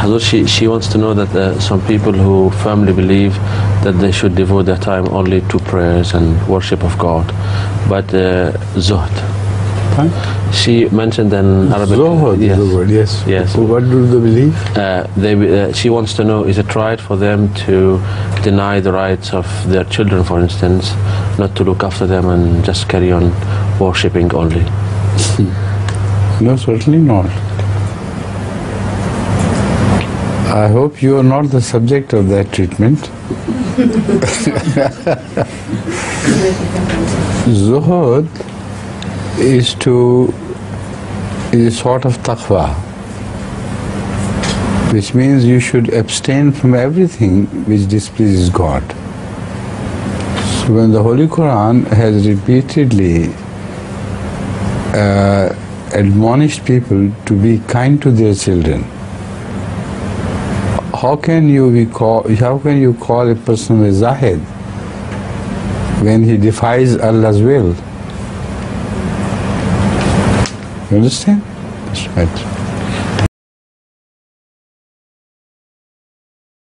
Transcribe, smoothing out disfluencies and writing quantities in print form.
Hazrat, she wants to know that some people who firmly believe that they should devote their time only to prayers and worship of God, but zuhd. Huh? She mentioned in Arabic. Zuhd is the word, yes. Yes. What do they believe? She wants to know, is it right for them to deny the rights of their children, for instance, not to look after them and just carry on worshipping only? No, certainly not. I hope you are not the subject of that treatment. Zuhud is a sort of taqwa, which means you should abstain from everything which displeases God. So when the Holy Quran has repeatedly admonished people to be kind to their children, how can you call a person a zahid when he defies Allah's will? You understand? That's right.